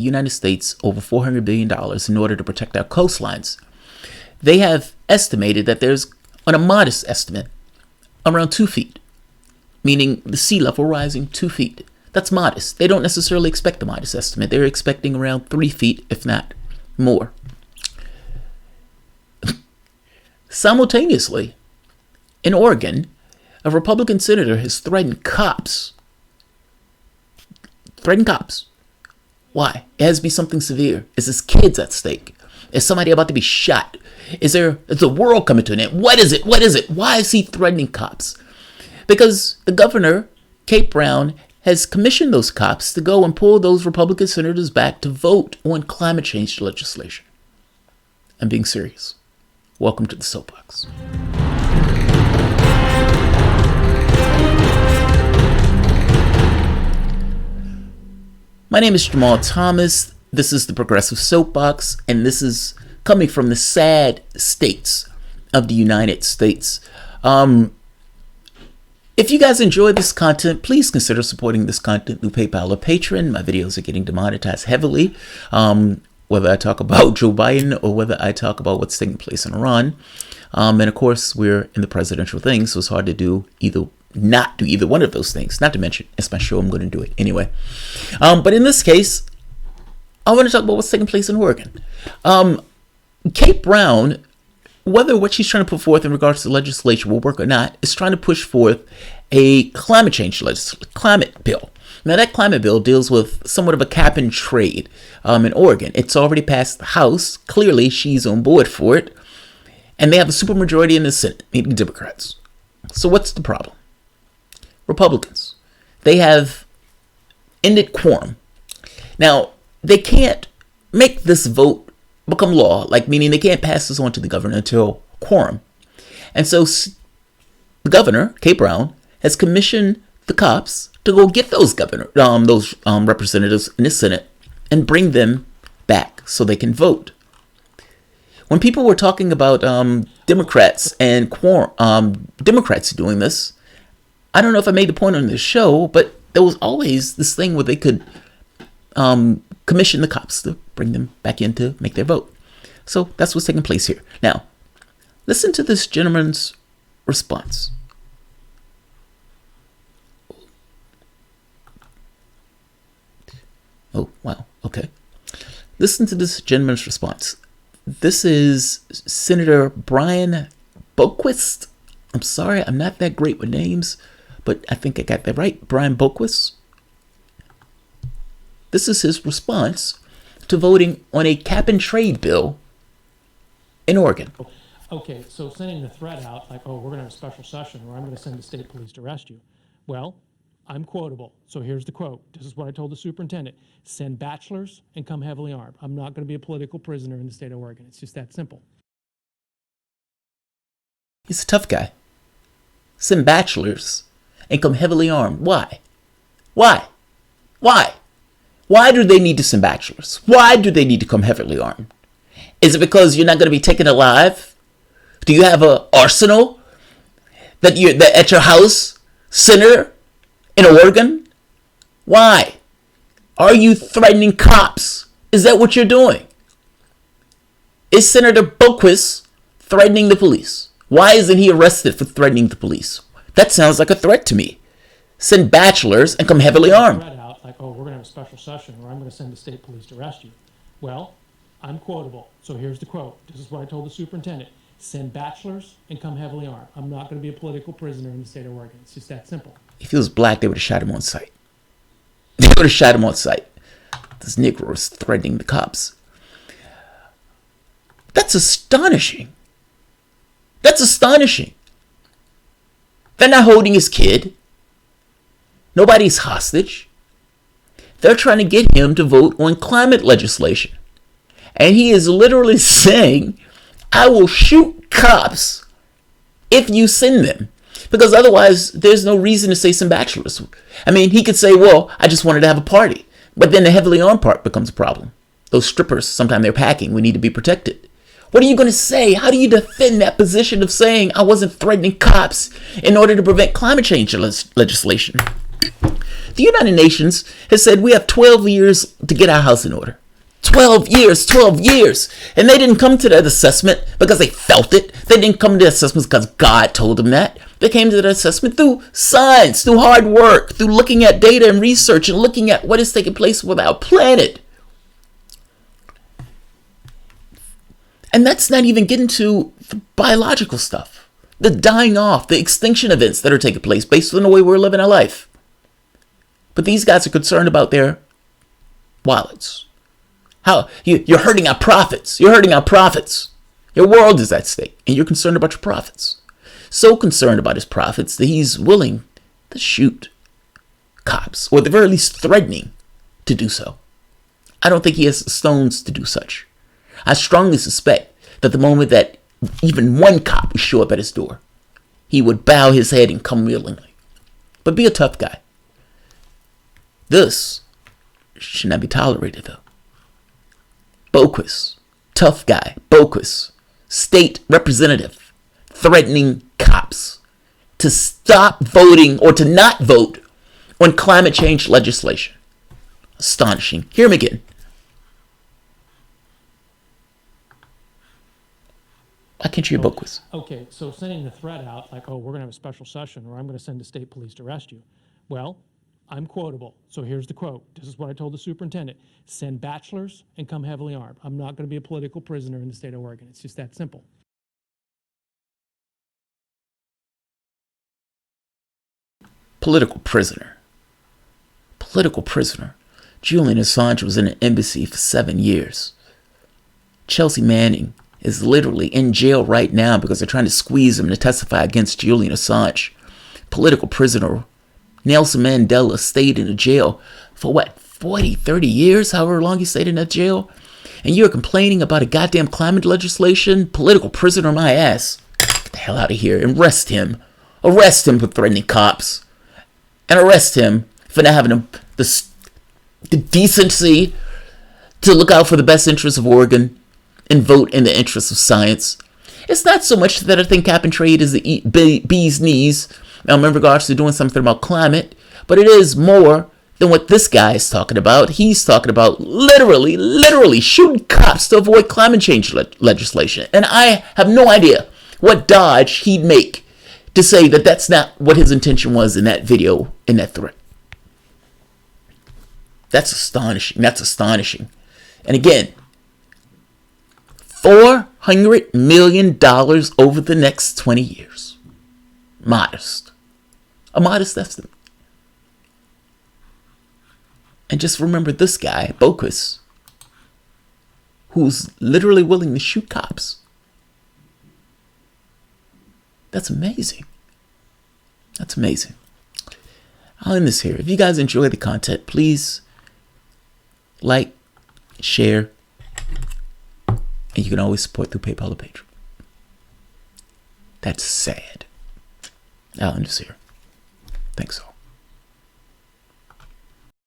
United States over $400 billion in order to protect our coastlines. They have estimated that there's, on a modest estimate, around 2 feet, meaning the sea level rising 2 feet. That's modest. They don't necessarily expect a modest estimate. They're expecting around 3 feet, if not more. Simultaneously, in Oregon, a Republican senator has threatened cops. Why? It has to be something severe. Is his kids at stake? Is somebody about to be shot? Is the world coming to an end? What is it? Why is he threatening cops? Because the governor, Kate Brown, has commissioned those cops to go and pull those Republican senators back to vote on climate change legislation. I'm being serious. Welcome to the Soapbox. My name is Jamarl Thomas. This is the Progressive Soapbox, and this is coming from the sad states of the United States. If you guys enjoy this content, please consider supporting this content through PayPal or Patreon. My videos are getting demonetized heavily, whether I talk about Joe Biden or whether I talk about what's taking place in Iran. And of course, we're in the presidential thing, so it's hard to not do either one of those things. Not to mention, it's my show, I'm going to do it anyway. But in this case, I want to talk about what's taking place in Oregon. Kate Brown, whether what she's trying to put forth in regards to legislation will work or not, is trying to push forth a climate change climate bill. Now, that climate bill deals with somewhat of a cap and trade in Oregon. It's already passed the House. Clearly, she's on board for it. And they have a supermajority in the Senate, meaning Democrats. So what's the problem? Republicans. They have ended quorum. Now, they can't make this vote become law, meaning they can't pass this on to the governor until quorum. And so the governor, Kate Brown, has commissioned the cops to go get those representatives in the Senate and bring them back so they can vote. When people were talking about Democrats and Democrats doing this, I don't know if I made the point on this show, but there was always this thing where they could commission the cops to bring them back in to make their vote. So that's what's taking place here. Now, listen to this gentleman's response. Oh, wow. Okay. Listen to this gentleman's response. This is Senator Brian Boquist. I'm sorry, I'm not that great with names, but I think I got that right. Brian Boquist. This is his response to voting on a cap and trade bill in Oregon. Okay, so sending the threat out like, oh, we're going to have a special session where I'm going to send the state police to arrest you. Well, I'm quotable. So here's the quote. This is what I told the superintendent. Send bachelors and come heavily armed. I'm not going to be a political prisoner in the state of Oregon. It's just that simple. He's a tough guy. Send bachelors and come heavily armed. Why? Why do they need to send bachelors? Why do they need to come heavily armed? Is it because you're not going to be taken alive? Do you have an arsenal that at your house, Senator, in Oregon? Why? Are you threatening cops? Is that what you're doing? Is Senator Boquist threatening the police? Why isn't he arrested for threatening the police? That sounds like a threat to me. Send bachelors and come heavily armed. Like, oh, we're going to have a special session where I'm going to send the state police to arrest you. Well, I'm quotable. So here's the quote. This is what I told the superintendent. Send bachelors and come heavily armed. I'm not going to be a political prisoner in the state of Oregon. It's just that simple. If he was black, they would have shot him on sight. They would have shot him on sight. This Negro was threatening the cops. That's astonishing. That's astonishing. They're not holding his kid. Nobody's hostage. They're trying to get him to vote on climate legislation. And he is literally saying, I will shoot cops if you send them. Because otherwise, there's no reason to say some bachelors. I mean, he could say, well, I just wanted to have a party. But then the heavily armed part becomes a problem. Those strippers, sometimes they're packing. We need to be protected. What are you going to say? How do you defend that position of saying I wasn't threatening cops in order to prevent climate change legislation? The United Nations has said we have 12 years to get our house in order. 12 years, 12 years. And they didn't come to that assessment because they felt it. They didn't come to that assessment because God told them that. They came to that assessment through science, through hard work, through looking at data and research and looking at what is taking place with our planet. And that's not even getting to the biological stuff. The dying off, the extinction events that are taking place based on the way we're living our life. But these guys are concerned about their wallets. How you're hurting our profits. You're hurting our profits. Your world is at stake, and you're concerned about your profits. So concerned about his profits that he's willing to shoot cops, or at the very least threatening to do so. I don't think he has the stones to do such. I strongly suspect that the moment that even one cop would show up at his door, he would bow his head and come willingly. But be a tough guy. This should not be tolerated, though. Boquist, tough guy, Boquist, state representative, threatening cops to stop voting or to not vote on climate change legislation. Astonishing. Hear him again. Why can't you hear Boquist? Okay, so sending the threat out like, oh, we're going to have a special session or I'm going to send the state police to arrest you. Well, I'm quotable. So here's the quote. This is what I told the superintendent. Send bachelors and come heavily armed. I'm not going to be a political prisoner in the state of Oregon. It's just that simple. Political prisoner. Political prisoner. Julian Assange was in an embassy for 7 years. Chelsea Manning is literally in jail right now because they're trying to squeeze him to testify against Julian Assange. Political prisoner. Nelson Mandela stayed in a jail for what, 40, 30 years, however long he stayed in that jail? And you're complaining about a goddamn climate legislation? Political prisoner my ass. Get the hell out of here and arrest him. Arrest him for threatening cops. And arrest him for not having the decency to look out for the best interests of Oregon and vote in the interests of science. It's not so much that I think cap and trade is the bee's knees in regards to doing something about climate, but it is more than what this guy is talking about. He's talking about literally shooting cops to avoid climate change legislation. And I have no idea what dodge he'd make to say that that's not what his intention was in that video, in that threat. That's astonishing. That's astonishing. And again, $400 million over the next 20 years. Modest. A modest estimate. And just remember this guy, Boquist, who's literally willing to shoot cops. That's amazing. That's amazing. I'll end this here. If you guys enjoy the content, please like, share, and you can always support through PayPal or Patreon. That's sad. I'll end this here. Thanks all.